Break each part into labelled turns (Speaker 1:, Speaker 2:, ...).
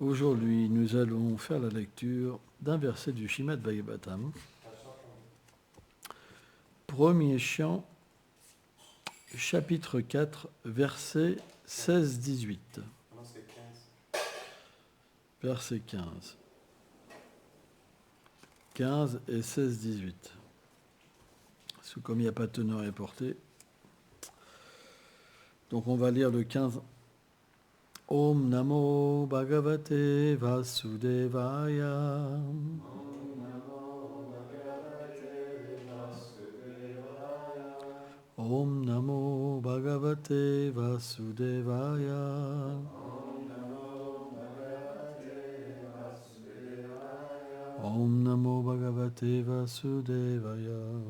Speaker 1: Aujourd'hui, nous allons faire la lecture d'un verset du Srimad Bhagavatam. Premier chant, chapitre 4, versets 16-18.
Speaker 2: Non, c'est 15.
Speaker 1: Verset 15. 15 et 16-18. Parce que comme il n'y a pas de teneur et portée, donc on va lire le 15. Om Namo Bhagavate Vasudevaya. Om Namo Bhagavate Vasudevaya. Om Namo Bhagavate Vasudevaya.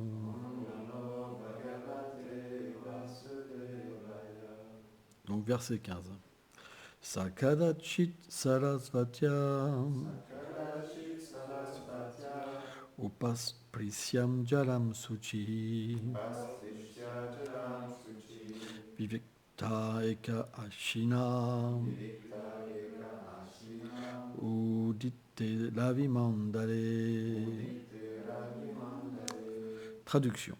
Speaker 1: Donc verset 15. Sakadachit Sarasvatya Upasprisyam Jalam Suchi Vivikta Eka Ashina Udite Lavimandale. Traduction.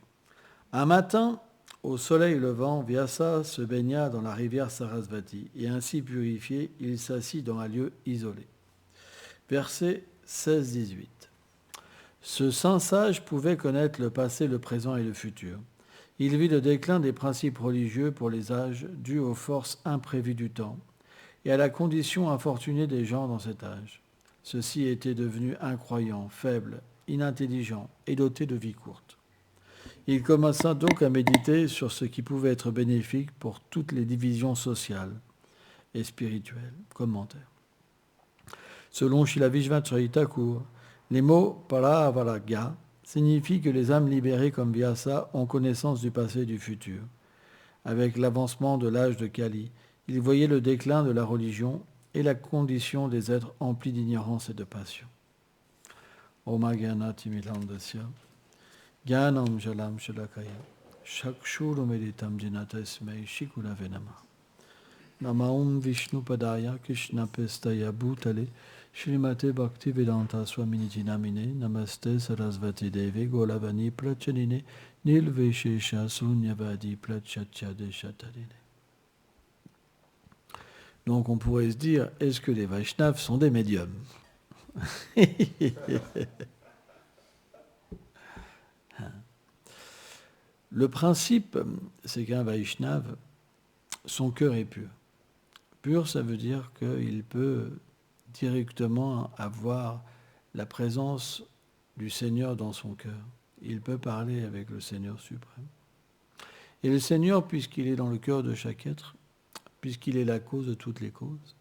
Speaker 1: Un matin, au soleil levant, Vyasa se baigna dans la rivière Sarasvati, et ainsi purifié, il s'assit dans un lieu isolé. Versets 16-18. Ce saint sage pouvait connaître le passé, le présent et le futur. Il vit le déclin des principes religieux pour les âges dus aux forces imprévues du temps et à la condition infortunée des gens dans cet âge. Ceux-ci étaient devenus incroyants, faibles, inintelligents et dotés de vie courte. Il commença donc à méditer sur ce qui pouvait être bénéfique pour toutes les divisions sociales et spirituelles. Commentaire. Selon Srila Vishvacharya Thakur, les mots Paravaragya signifient que les âmes libérées comme Vyasa ont connaissance du passé et du futur. Avec l'avancement de l'âge de Kali, ils voyaient le déclin de la religion et la condition des êtres emplis d'ignorance et de passion. Om Gyanati Milandasya Gyanam Jalam Shalakaya Shakshuru Meditam Jinatasmai Shikulave Namah Namaum Vishnu Padaya Krishna Pestaya Bhutale Shrimate Bhakti Vedanta Swaminiti Namine Namaste Sarasvati Devi Golavani Prachanine Nilveshesha Sunyavadi Prachatya Deshatarine. Donc on pourrait se dire, est-ce que les Vaishnavas sont des médiums? Le principe, c'est qu'un Vaishnava, son cœur est pur. Pur, ça veut dire qu'il peut directement avoir la présence du Seigneur dans son cœur. Il peut parler avec le Seigneur suprême. Et le Seigneur, puisqu'il est dans le cœur de chaque être, puisqu'il est la cause de toutes les causes,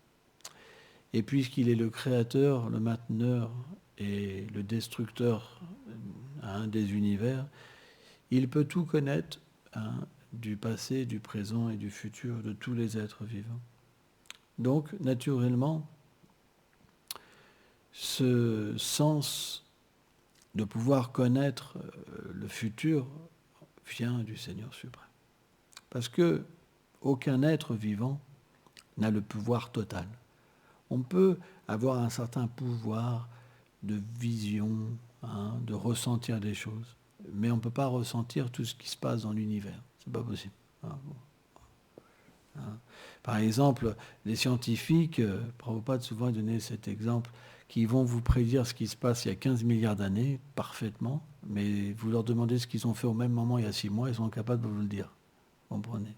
Speaker 1: et puisqu'il est le créateur, le mainteneur et le destructeur des univers, il peut tout connaître du passé, du présent et du futur de tous les êtres vivants. Donc, naturellement, ce sens de pouvoir connaître le futur vient du Seigneur suprême. Parce que aucun être vivant n'a le pouvoir total. On peut avoir un certain pouvoir de vision, de ressentir des choses, mais on ne peut pas ressentir tout ce qui se passe dans l'univers. C'est pas possible. Par exemple, les scientifiques, Prabhupada souvent donné cet exemple, qui vont vous prédire ce qui se passe il y a 15 milliards d'années, parfaitement, mais vous leur demandez ce qu'ils ont fait au même moment il y a 6 mois, ils sont incapables de vous le dire. Vous comprenez ?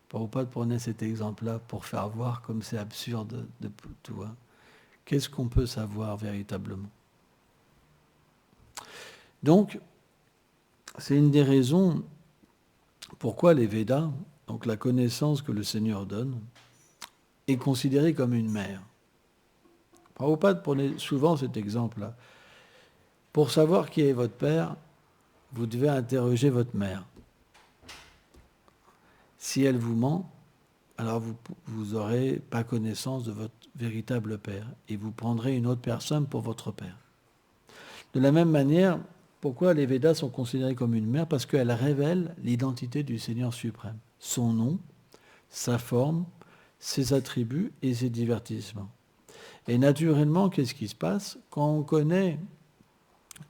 Speaker 1: Prabhupada prenait cet exemple-là pour faire voir comme c'est absurde de tout. Qu'est-ce qu'on peut savoir véritablement? Donc, c'est une des raisons pourquoi les Védas, donc la connaissance que le Seigneur donne, est considérée comme une mère. Prabhupada prenait souvent cet exemple-là. Pour savoir qui est votre père, vous devez interroger votre mère. Si elle vous ment, alors vous n'aurez pas connaissance de votre véritable père et vous prendrez une autre personne pour votre père. De la même manière, pourquoi les Védas sont considérés comme une mère? Parce qu'elles révèlent l'identité du Seigneur suprême, son nom, sa forme, ses attributs et ses divertissements. Et naturellement, qu'est-ce qui se passe? Quand on connaît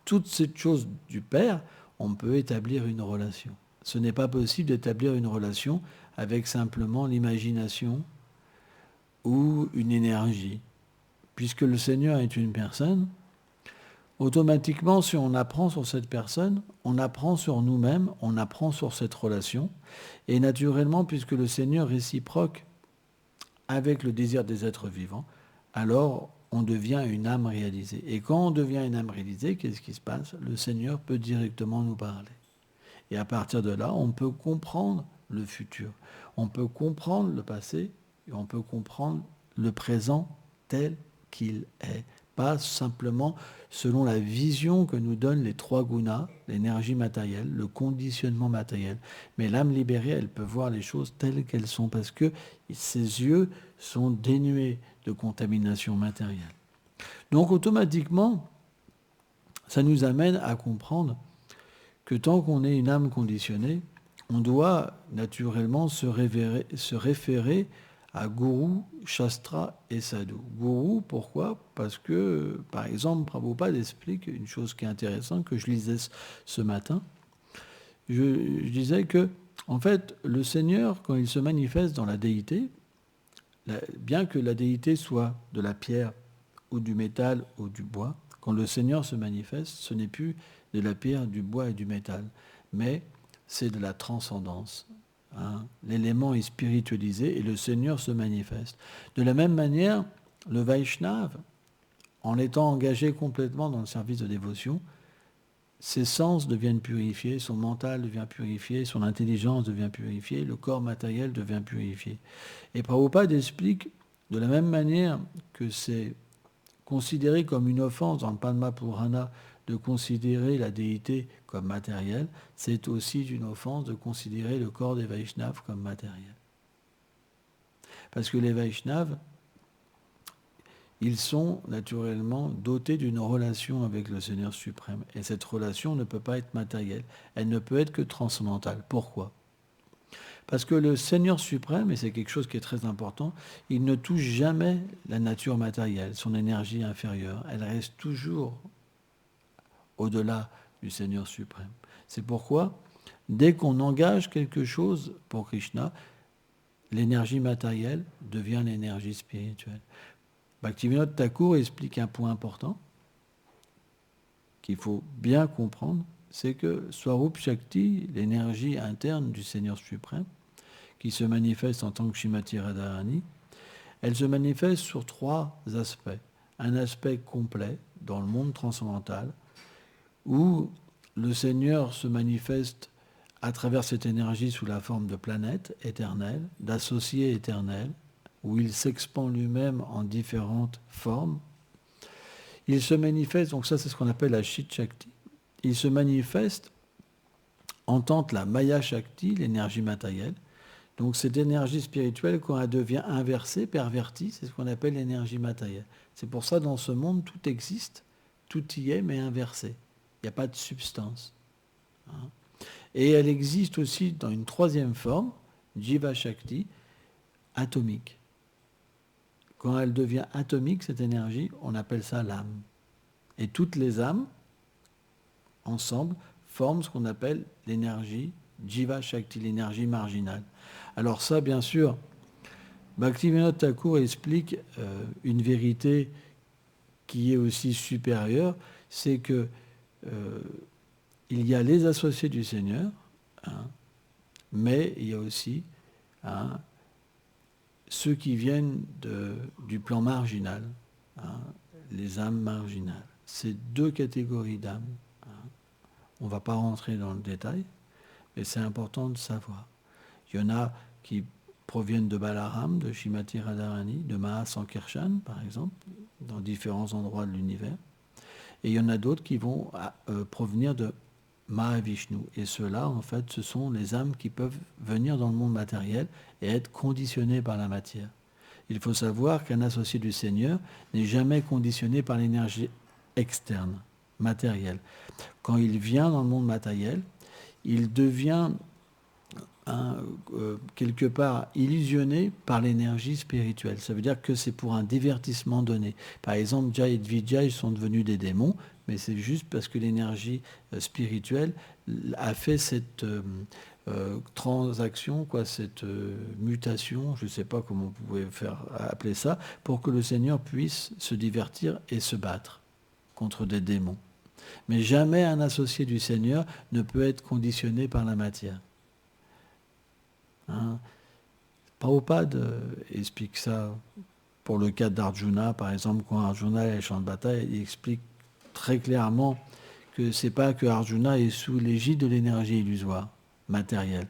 Speaker 1: toute cette chose du Père, on peut établir une relation. Ce n'est pas possible d'établir une relation avec simplement l'imagination ou une énergie. Puisque le Seigneur est une personne, automatiquement, si on apprend sur cette personne, on apprend sur nous-mêmes, on apprend sur cette relation. Et naturellement, puisque le Seigneur réciproque avec le désir des êtres vivants, alors on devient une âme réalisée. Et quand on devient une âme réalisée, qu'est-ce qui se passe? Le Seigneur peut directement nous parler. Et à partir de là, on peut comprendre le futur. On peut comprendre le passé et on peut comprendre le présent tel qu'il est. Pas simplement selon la vision que nous donnent les trois gunas, l'énergie matérielle, le conditionnement matériel. Mais l'âme libérée, elle peut voir les choses telles qu'elles sont parce que ses yeux sont dénués de contamination matérielle. Donc automatiquement, ça nous amène à comprendre que tant qu'on est une âme conditionnée, on doit naturellement se référer à Guru, Shastra et Sadhu. Guru, pourquoi? Parce que, par exemple, Prabhupada explique une chose qui est intéressante, que je lisais ce matin. Je disais que, en fait, le Seigneur, quand il se manifeste dans la déité, bien que la déité soit de la pierre ou du métal ou du bois, quand le Seigneur se manifeste, ce n'est plus de la pierre, du bois et du métal, mais c'est de la transcendance. L'élément est spiritualisé et le Seigneur se manifeste. De la même manière, le Vaishnava, en étant engagé complètement dans le service de dévotion, ses sens deviennent purifiés, son mental devient purifié, son intelligence devient purifiée, le corps matériel devient purifié. Et Prabhupada explique de la même manière que c'est considéré comme une offense dans le Padma Purana de considérer la déité comme matérielle, c'est aussi une offense de considérer le corps des Vaishnavas comme matériel. Parce que les Vaishnavas, ils sont naturellement dotés d'une relation avec le Seigneur suprême. Et cette relation ne peut pas être matérielle. Elle ne peut être que transcendantale. Pourquoi? Parce que le Seigneur suprême, et c'est quelque chose qui est très important, il ne touche jamais la nature matérielle, son énergie inférieure. Elle reste toujours au-delà du Seigneur suprême. C'est pourquoi, dès qu'on engage quelque chose pour Krishna, l'énergie matérielle devient l'énergie spirituelle. Bhaktivinoda Thakur explique un point important qu'il faut bien comprendre, c'est que Swarup Shakti, l'énergie interne du Seigneur suprême, qui se manifeste en tant que Shrimati Radharani, elle se manifeste sur trois aspects. Un aspect complet dans le monde transcendantal, où le Seigneur se manifeste à travers cette énergie sous la forme de planètes éternelles, d'associés éternels, où il s'expand lui-même en différentes formes. Il se manifeste, donc ça c'est ce qu'on appelle la Chit Shakti, il se manifeste en tant que la Maya Shakti, l'énergie matérielle. Donc cette énergie spirituelle, quand elle devient inversée, pervertie, c'est ce qu'on appelle l'énergie matérielle. C'est pour ça, dans ce monde, tout existe, tout y est, mais inversé. Il n'y a pas de substance. Et elle existe aussi dans une troisième forme, Jiva Shakti, atomique. Quand elle devient atomique, cette énergie, on appelle ça l'âme. Et toutes les âmes, ensemble, forment ce qu'on appelle l'énergie Jiva Shakti, l'énergie marginale. Alors ça, bien sûr, Bhaktivinoda Thakur explique une vérité qui est aussi supérieure, c'est que il y a les associés du Seigneur, mais il y a aussi ceux qui viennent du plan marginal, les âmes marginales. C'est deux catégories d'âmes. On ne va pas rentrer dans le détail, mais c'est important de savoir. Il y en a qui proviennent de Balaram, de Shrimati Radharani, de Mahasankarshan, par exemple, dans différents endroits de l'univers. Et il y en a d'autres qui vont provenir de Mahavishnu. Et ceux-là, en fait, ce sont les âmes qui peuvent venir dans le monde matériel et être conditionnées par la matière. Il faut savoir qu'un associé du Seigneur n'est jamais conditionné par l'énergie externe, matérielle. Quand il vient dans le monde matériel, il devient quelque part illusionné par l'énergie spirituelle. Ça veut dire que c'est pour un divertissement donné. Par exemple, Jai et Vijay sont devenus des démons, mais c'est juste parce que l'énergie spirituelle a fait cette transaction, cette mutation, je ne sais pas comment vous pouvez appeler ça, pour que le Seigneur puisse se divertir et se battre contre des démons. Mais jamais un associé du Seigneur ne peut être conditionné par la matière. Prabhupada explique ça pour le cas d'Arjuna, par exemple, quand Arjuna est champ de bataille, il explique très clairement que c'est pas que Arjuna est sous l'égide de l'énergie illusoire, matérielle,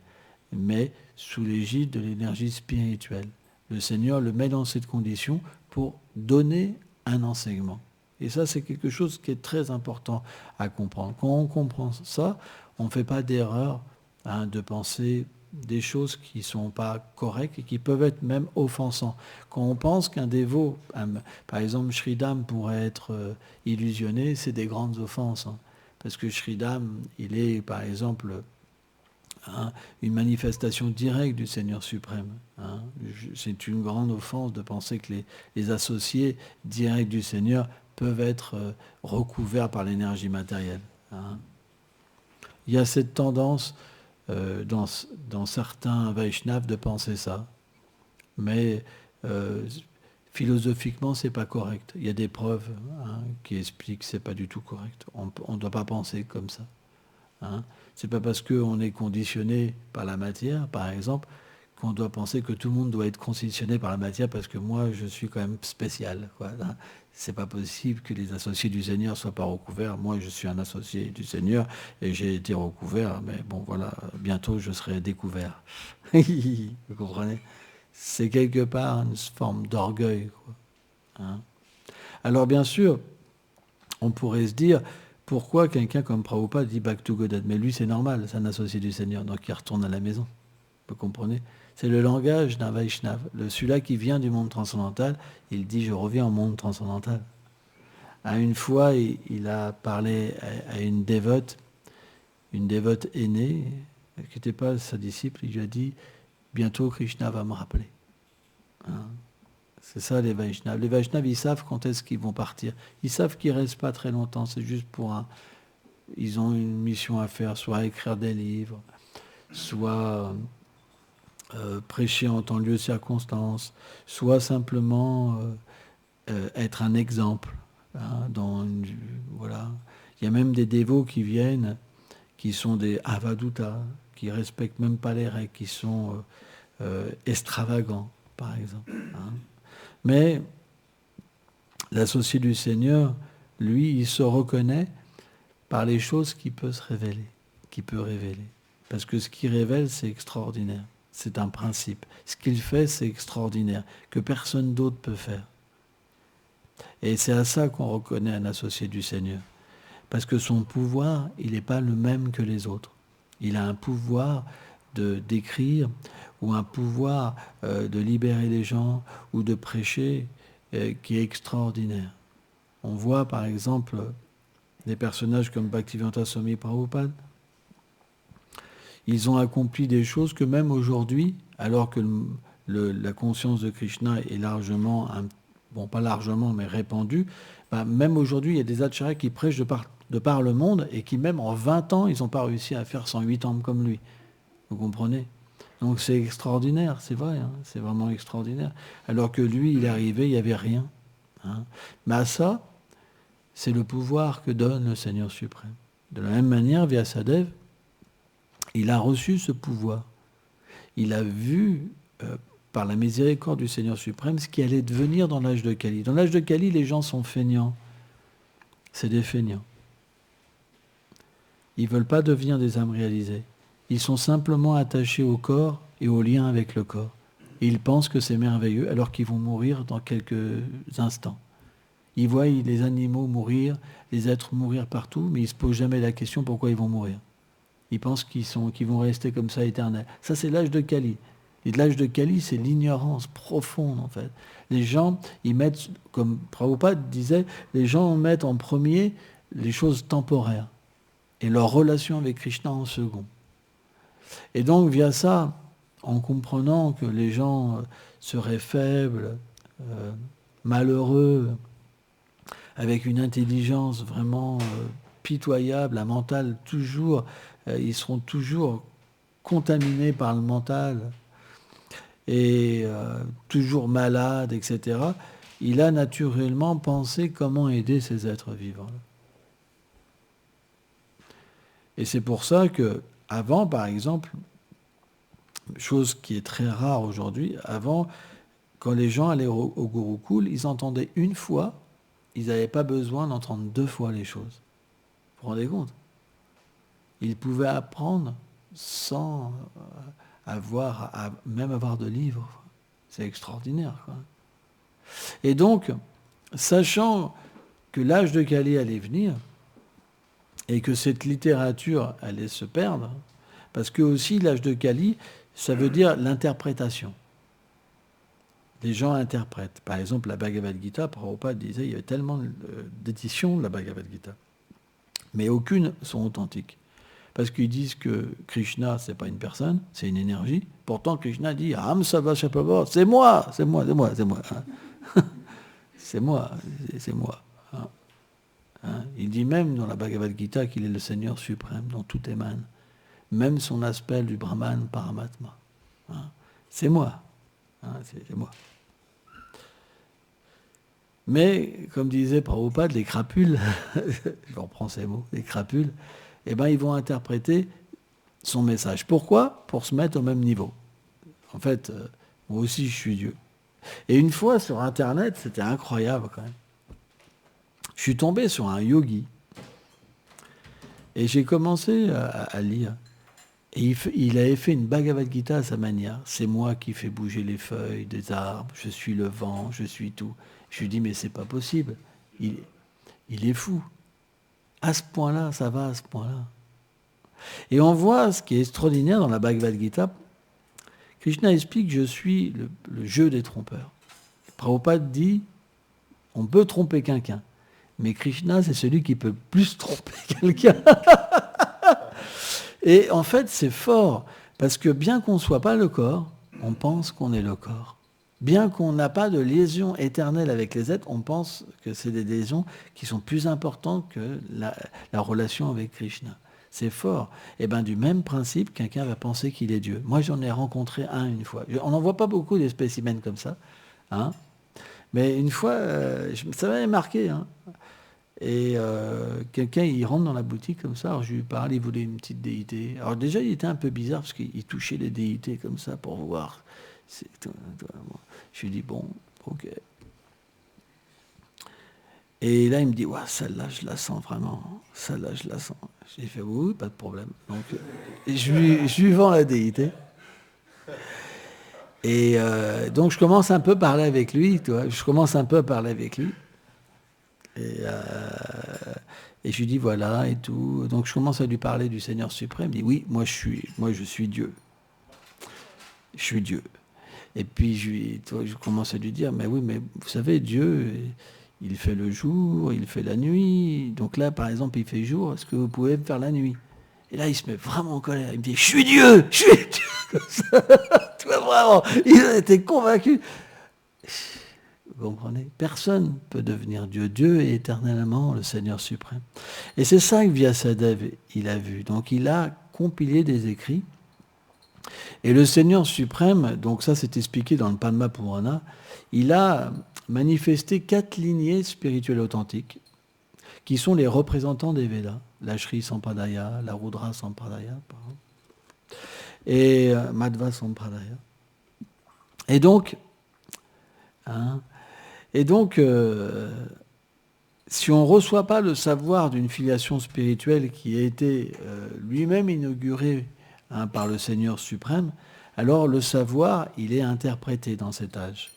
Speaker 1: mais sous l'égide de l'énergie spirituelle. Le Seigneur le met dans cette condition pour donner un enseignement. Et ça, c'est quelque chose qui est très important à comprendre. Quand on comprend ça, on ne fait pas d'erreur de penser des choses qui ne sont pas correctes et qui peuvent être même offensants. Quand on pense qu'un dévot, par exemple Sridham pourrait être illusionné, c'est des grandes offenses. Parce que Sridham, il est par exemple une manifestation directe du Seigneur suprême. C'est une grande offense de penser que les associés directs du Seigneur peuvent être recouverts par l'énergie matérielle. Il y a cette tendance dans certains Vaishnavas de penser ça. Mais philosophiquement, c'est pas correct. Il y a des preuves qui expliquent que c'est pas du tout correct. On ne doit pas penser comme ça. C'est pas parce qu'on est conditionné par la matière, par exemple, qu'on doit penser que tout le monde doit être conditionné par la matière parce que moi, je suis quand même spécial. C'est pas possible que les associés du Seigneur ne soient pas recouverts. Moi, je suis un associé du Seigneur et j'ai été recouvert, mais bon, voilà, bientôt je serai découvert. Vous comprenez ? C'est quelque part une forme d'orgueil. Alors, bien sûr, on pourrait se dire, pourquoi quelqu'un comme Prabhupada dit Back to Godhead ? Mais lui, c'est normal, c'est un associé du Seigneur, donc il retourne à la maison. Vous comprenez ? C'est le langage d'un Vaishnava. Celui-là qui vient du monde transcendantal, il dit « je reviens au monde transcendantal ». Une fois, il a parlé à une dévote aînée, qui n'était pas sa disciple, il lui a dit « bientôt Krishna va me rappeler ». C'est ça les Vaishnavas. Les Vaishnavas, ils savent quand est-ce qu'ils vont partir. Ils savent qu'ils ne restent pas très longtemps, c'est juste ils ont une mission à faire, soit écrire des livres, soit prêcher en temps, lieu, circonstance, soit simplement être un exemple. Voilà. Il y a même des dévots qui viennent, qui sont des avadutas, qui respectent même pas les règles, qui sont extravagants, par exemple. Mais l'associé du Seigneur, lui, il se reconnaît par les choses qu'il peut révéler. Parce que ce qu'il révèle, c'est extraordinaire. C'est un principe. Ce qu'il fait, c'est extraordinaire, que personne d'autre peut faire. Et c'est à ça qu'on reconnaît un associé du Seigneur. Parce que son pouvoir, il n'est pas le même que les autres. Il a un pouvoir d'écrire, ou un pouvoir de libérer les gens, ou de prêcher, qui est extraordinaire. On voit par exemple des personnages comme Bhaktivedanta Swami Prabhupada. Ils ont accompli des choses que même aujourd'hui, alors que la conscience de Krishna est largement, pas largement, mais répandue, même aujourd'hui, il y a des acharyas qui prêchent de par le monde et qui, même en 20 ans, ils n'ont pas réussi à faire 108 ans comme lui. Vous comprenez ? Donc c'est extraordinaire, c'est vrai, c'est vraiment extraordinaire. Alors que lui, il est arrivé, il n'y avait rien. Mais à ça, c'est le pouvoir que donne le Seigneur suprême. De la même manière, Vyasadeva, il a reçu ce pouvoir. Il a vu, par la miséricorde du Seigneur suprême, ce qui allait devenir dans l'âge de Kali. Dans l'âge de Kali, les gens sont feignants. C'est des feignants. Ils ne veulent pas devenir des âmes réalisées. Ils sont simplement attachés au corps et au lien avec le corps. Et ils pensent que c'est merveilleux alors qu'ils vont mourir dans quelques instants. Ils voient les animaux mourir, les êtres mourir partout, mais ils ne se posent jamais la question pourquoi ils vont mourir. Ils pensent qu'ils vont rester comme ça éternels. Ça, c'est l'âge de Kali. Et l'âge de Kali, c'est l'ignorance profonde, en fait. Les gens, ils mettent, comme Prabhupada disait, les gens mettent en premier les choses temporaires et leur relation avec Krishna en second. Et donc, via ça, en comprenant que les gens seraient faibles, malheureux, avec une intelligence vraiment pitoyable, un mental toujours, ils seront toujours contaminés par le mental et toujours malades, etc. Il a naturellement pensé comment aider ces êtres vivants. Et c'est pour ça que avant, par exemple, chose qui est très rare aujourd'hui, avant, quand les gens allaient au Gurukul, ils entendaient une fois, ils n'avaient pas besoin d'entendre 2 fois les choses. Vous vous rendez compte? Ils pouvaient apprendre sans même avoir de livres. C'est extraordinaire, quoi. Et donc, sachant que l'âge de Kali allait venir, et que cette littérature allait se perdre, parce que aussi l'âge de Kali, ça veut dire l'interprétation. Les gens interprètent. Par exemple, la Bhagavad Gita, Prabhupada disait, il y avait tellement d'éditions de la Bhagavad Gita, mais aucune sont authentiques. Parce qu'ils disent que Krishna, c'est pas une personne, c'est une énergie. Pourtant, Krishna dit, Aham Sava Shapava, c'est moi, c'est moi, c'est moi, c'est moi. C'est moi, c'est moi. Il dit même dans la Bhagavad Gita qu'il est le Seigneur suprême, dont tout émane. Même son aspect du Brahman Paramatma. C'est moi. C'est moi. Mais, comme disait Prabhupada, les crapules, je reprends ces mots, les crapules, eh ben, ils vont interpréter son message. Pourquoi? Pour se mettre au même niveau. En fait, moi aussi, je suis Dieu. Et une fois, sur Internet, c'était incroyable quand même. Je suis tombé sur un yogi. Et j'ai commencé à lire. Et il avait fait une Bhagavad Gita à sa manière. C'est moi qui fais bouger les feuilles des arbres, je suis le vent, je suis tout. Je lui dis, mais c'est pas possible. Il est fou. À ce point-là, ça va à ce point-là. Et on voit ce qui est extraordinaire dans la Bhagavad Gita. Krishna explique que je suis le jeu des trompeurs. Prabhupada dit, on peut tromper quelqu'un. Mais Krishna, c'est celui qui peut plus tromper quelqu'un. Et en fait, c'est fort, parce que bien qu'on ne soit pas le corps, on pense qu'on est le corps. Bien qu'on n'a pas de liaison éternelle avec les êtres, on pense que c'est des liaisons qui sont plus importantes que la relation avec Krishna. C'est fort. Et bien du même principe, quelqu'un va penser qu'il est Dieu. Moi, j'en ai rencontré un une fois. On n'en voit pas beaucoup des spécimens comme ça. Hein. Mais une fois, ça m'avait marqué. Hein. Et quelqu'un, il rentre dans la boutique comme ça, alors je lui parle, il voulait une petite déité. Alors déjà, il était un peu bizarre parce qu'il touchait les déités comme ça pour voir. Je lui dis, bon, ok. Et là, il me dit, ouais, celle-là, je la sens vraiment. Celle-là, je la sens. J'ai fait, oui, pas de problème. Donc, je lui vends la déité. Et donc, je commence un peu à parler avec lui, tu vois. Je commence un peu à parler avec lui. Et je lui dis voilà et tout. Donc je commence à lui parler du Seigneur suprême. Il dit oui, moi je suis Dieu. Je suis Dieu. Et puis je commence à lui dire mais oui, mais vous savez, Dieu, il fait le jour, il fait la nuit. Donc là, par exemple, il fait jour, est-ce que vous pouvez me faire la nuit? Et là, il se met vraiment en colère. Il me dit je suis Dieu, je suis Dieu. Comme ça. Tu vois, vraiment, il a été convaincu. Vous comprenez? Personne ne peut devenir Dieu. Dieu est éternellement le Seigneur suprême. Et c'est ça que Vyasadeva, il a vu. Donc il a compilé des écrits. Et le Seigneur suprême, donc ça c'est expliqué dans le Padma Purana, il a manifesté 4 lignées spirituelles authentiques qui sont les représentants des Védas. La Shri Sampradaya, la Rudra Sampradaya, par exemple, et Madhva Sampradaya. Et donc, si on ne reçoit pas le savoir d'une filiation spirituelle qui a été lui-même inaugurée par le Seigneur suprême, alors le savoir, il est interprété dans cet âge.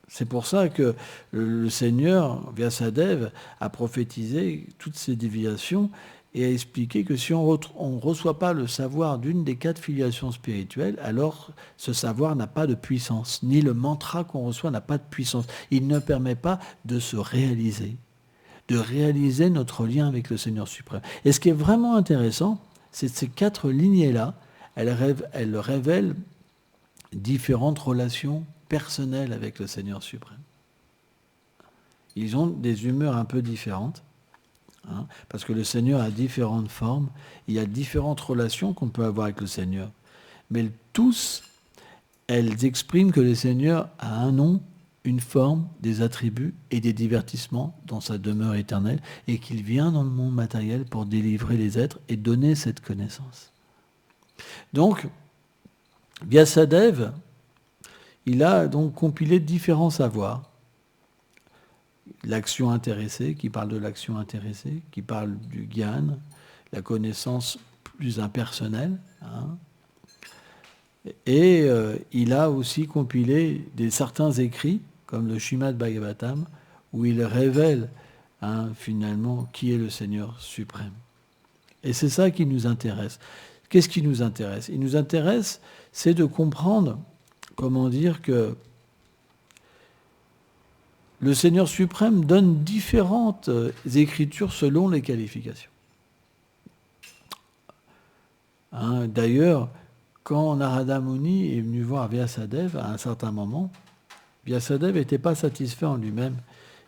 Speaker 1: C'est pour ça que le Seigneur, Vyasadeva, a prophétisé toutes ces déviations et a expliqué que si on ne reçoit pas le savoir d'une des 4 filiations spirituelles, alors ce savoir n'a pas de puissance, ni le mantra qu'on reçoit n'a pas de puissance. Il ne permet pas de se réaliser, de réaliser notre lien avec le Seigneur suprême. Et ce qui est vraiment intéressant, c'est que ces 4 lignées-là, elle révèle différentes relations personnelles avec le Seigneur suprême. Ils ont des humeurs un peu différentes, hein, parce que le Seigneur a différentes formes, il y a différentes relations qu'on peut avoir avec le Seigneur. Mais tous, elles expriment que le Seigneur a un nom, une forme, des attributs et des divertissements dans sa demeure éternelle, et qu'il vient dans le monde matériel pour délivrer les êtres et donner cette connaissance. Donc, Vyasadeva, il a donc compilé différents savoirs. L'action intéressée, qui parle de l'action intéressée, qui parle du gyan, la connaissance plus impersonnelle, hein. Et il a aussi compilé certains écrits, comme le Srimad Bhagavatam, où il révèle, hein, finalement qui est le Seigneur suprême. Et c'est ça qui nous intéresse. Qu'est-ce qui nous intéresse ? Il nous intéresse, c'est de comprendre, comment dire, que le Seigneur suprême donne différentes écritures selon les qualifications. Hein, d'ailleurs, quand Narada Muni est venu voir Vyasadeva à un certain moment, Vyasadeva n'était pas satisfait en lui-même.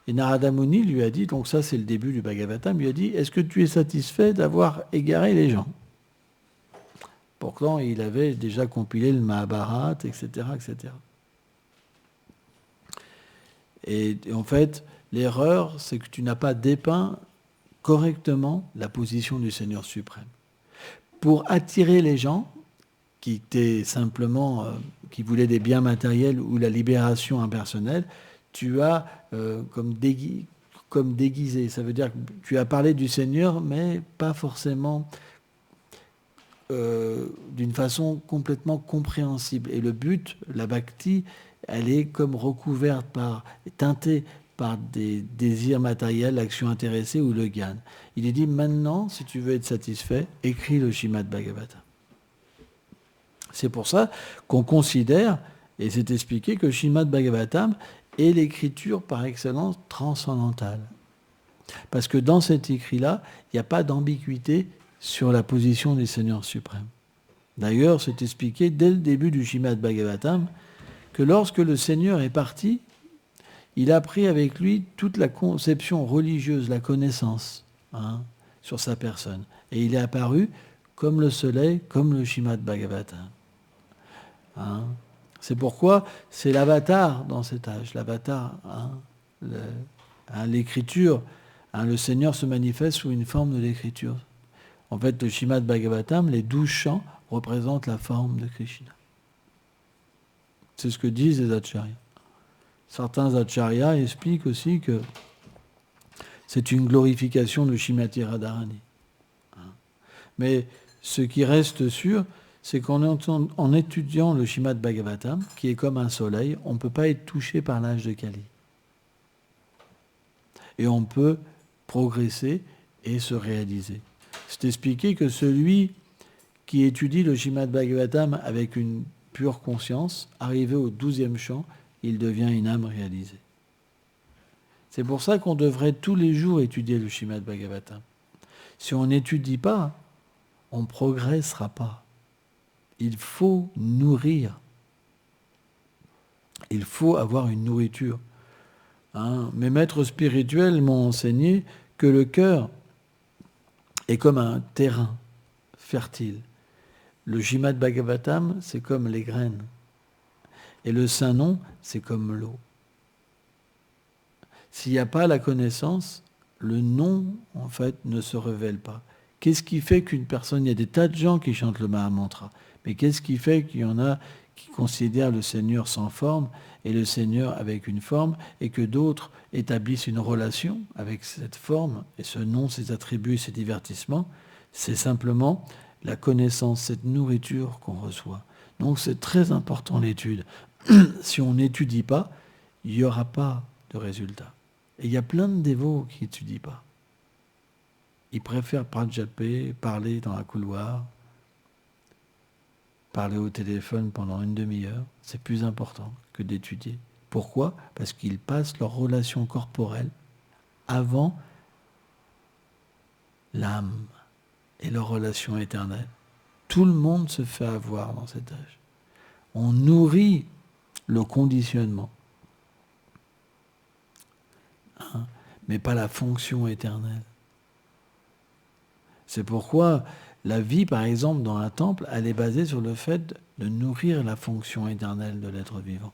Speaker 1: Et Narada Muni lui a dit, donc ça c'est le début du Bhagavatam, lui a dit, est-ce que tu es satisfait d'avoir égaré les gens ? Pourtant, il avait déjà compilé le Mahabharata, etc., etc. Et en fait, l'erreur, c'est que tu n'as pas dépeint correctement la position du Seigneur suprême. Pour attirer les gens qui étaient simplement, qui voulaient des biens matériels ou la libération impersonnelle, tu as comme déguisé. Ça veut dire que tu as parlé du Seigneur, mais pas forcément d'une façon complètement compréhensible. Et le but, la bhakti, elle est comme recouverte teintée par des désirs matériels, l'action intéressée ou le gyan. Il est dit, maintenant, si tu veux être satisfait, écris le Srimad Bhagavatam. C'est pour ça qu'on considère, et c'est expliqué, que le Srimad Bhagavatam est l'écriture par excellence transcendantale. Parce que dans cet écrit-là, il n'y a pas d'ambiguïté sur la position du Seigneur suprême. D'ailleurs, c'est expliqué dès le début du Srimad Bhagavatam que lorsque le Seigneur est parti, il a pris avec lui toute la conception religieuse, la connaissance, hein, sur sa personne. Et il est apparu comme le soleil, comme le Srimad Bhagavatam. Hein. C'est pourquoi c'est l'avatar dans cet âge. L'avatar, l'écriture, le Seigneur se manifeste sous une forme de l'écriture. En fait, le Srimad Bhagavatam, les 12 chants représentent la forme de Krishna. C'est ce que disent les acharyas. Certains acharyas expliquent aussi que c'est une glorification de Srimati Radharani. Mais ce qui reste sûr, c'est qu'en étudiant le Srimad Bhagavatam, qui est comme un soleil, on ne peut pas être touché par l'âge de Kali. Et on peut progresser et se réaliser. C'est expliqué que celui qui étudie le Srimad Bhagavatam avec une pure conscience, arrivé au 12e chant, il devient une âme réalisée. C'est pour ça qu'on devrait tous les jours étudier le Srimad Bhagavatam. Si on n'étudie pas, on ne progressera pas. Il faut nourrir. Il faut avoir une nourriture. Hein, mes maîtres spirituels m'ont enseigné que le cœur est comme un terrain fertile. Le Srimad Bhagavatam, c'est comme les graines. Et le Saint-Nom, c'est comme l'eau. S'il n'y a pas la connaissance, le nom, en fait, ne se révèle pas. Qu'est-ce qui fait qu'une personne... Il y a des tas de gens qui chantent le Mahamantra. Mais qu'est-ce qui fait qu'il y en a qui considèrent le Seigneur sans forme et le Seigneur avec une forme, et que d'autres établissent une relation avec cette forme et ce nom, ses attributs, ses divertissements? C'est simplement la connaissance, cette nourriture qu'on reçoit. Donc c'est très important l'étude. Si on n'étudie pas, il n'y aura pas de résultat. Et il y a plein de dévots qui n'étudient pas. Ils préfèrent pranjalper, parler dans un couloir, parler au téléphone pendant une demi-heure. C'est plus important que d'étudier. Pourquoi ? Parce qu'ils passent leur relation corporelle avant l'âme et leur relation éternelle. Tout le monde se fait avoir dans cet âge. On nourrit le conditionnement, mais pas la fonction éternelle. C'est pourquoi la vie, par exemple, dans un temple, elle est basée sur le fait de nourrir la fonction éternelle de l'être vivant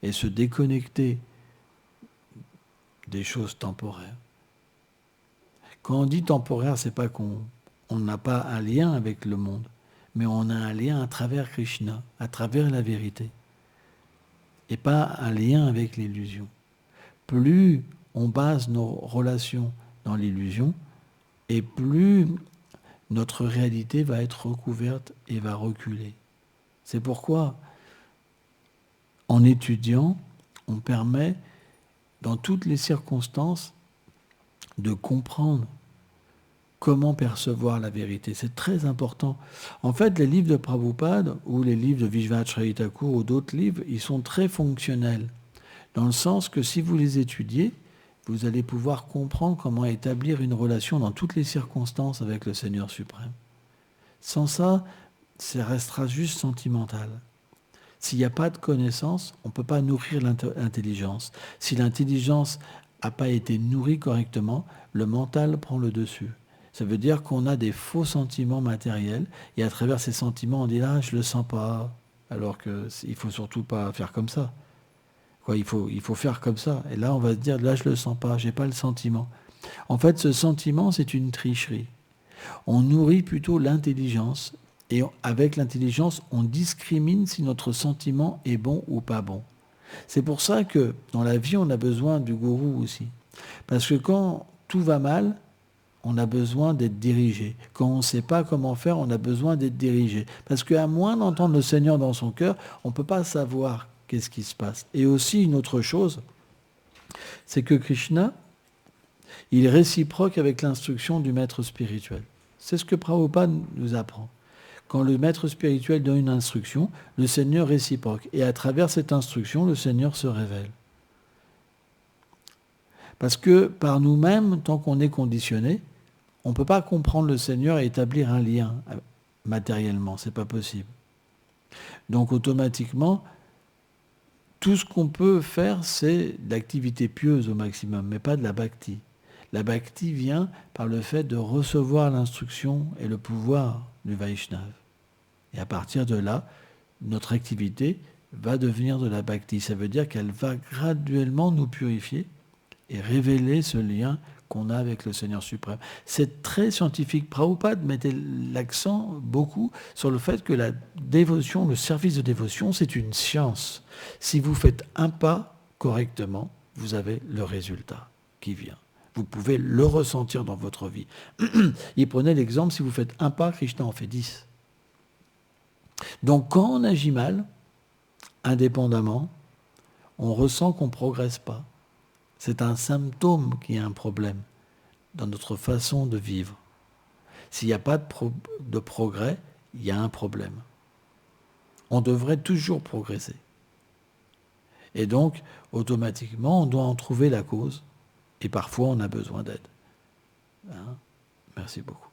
Speaker 1: et se déconnecter des choses temporaires. Quand on dit temporaire, c'est pas qu'on n'a pas un lien avec le monde, mais on a un lien à travers Krishna, à travers la vérité, et pas un lien avec l'illusion. Plus on base nos relations dans l'illusion, et plus notre réalité va être recouverte et va reculer. C'est pourquoi, en étudiant, on permet, dans toutes les circonstances, de comprendre comment percevoir la vérité. C'est très important. En fait, les livres de Prabhupada ou les livres de Vishvacharya Thakur ou d'autres livres, ils sont très fonctionnels. Dans le sens que si vous les étudiez, vous allez pouvoir comprendre comment établir une relation dans toutes les circonstances avec le Seigneur suprême. Sans ça, ça restera juste sentimental. S'il n'y a pas de connaissance, on ne peut pas nourrir l'intelligence. Si l'intelligence n'a pas été nourrie correctement, le mental prend le dessus. Ça veut dire qu'on a des faux sentiments matériels, et à travers ces sentiments, on dit « là, je ne le sens pas », alors qu'il ne faut surtout pas faire comme ça. Il faut faire comme ça. Et là, on va se dire « là, je ne le sens pas, je n'ai pas le sentiment ». En fait, ce sentiment, c'est une tricherie. On nourrit plutôt l'intelligence, et avec l'intelligence, on discrimine si notre sentiment est bon ou pas bon. C'est pour ça que dans la vie, on a besoin du gourou aussi. Parce que quand tout va mal, on a besoin d'être dirigé. Quand on ne sait pas comment faire, on a besoin d'être dirigé. Parce qu'à moins d'entendre le Seigneur dans son cœur, on ne peut pas savoir qu'est-ce qui se passe. Et aussi une autre chose, c'est que Krishna, il est réciproque avec l'instruction du maître spirituel. C'est ce que Prabhupada nous apprend. Quand le maître spirituel donne une instruction, le Seigneur réciproque. Et à travers cette instruction, le Seigneur se révèle. Parce que par nous-mêmes, tant qu'on est conditionné, on ne peut pas comprendre le Seigneur et établir un lien matériellement. Ce n'est pas possible. Donc automatiquement, tout ce qu'on peut faire, c'est de l'activité pieuse au maximum, mais pas de la bhakti. La bhakti vient par le fait de recevoir l'instruction et le pouvoir du Vaishnav. Et à partir de là, notre activité va devenir de la bhakti. Ça veut dire qu'elle va graduellement nous purifier et révéler ce lien qu'on a avec le Seigneur suprême. C'est très scientifique. Prabhupada mettait l'accent beaucoup sur le fait que la dévotion, le service de dévotion, c'est une science. Si vous faites un pas correctement, vous avez le résultat qui vient. Vous pouvez le ressentir dans votre vie. Il prenait l'exemple, si vous faites un pas, Krishna en fait 10. Donc quand on agit mal, indépendamment, on ressent qu'on ne progresse pas. C'est un symptôme qu'il y a un problème dans notre façon de vivre. S'il n'y a pas de progrès, il y a un problème. On devrait toujours progresser. Et donc, automatiquement, on doit en trouver la cause. Et parfois, on a besoin d'aide. Merci beaucoup.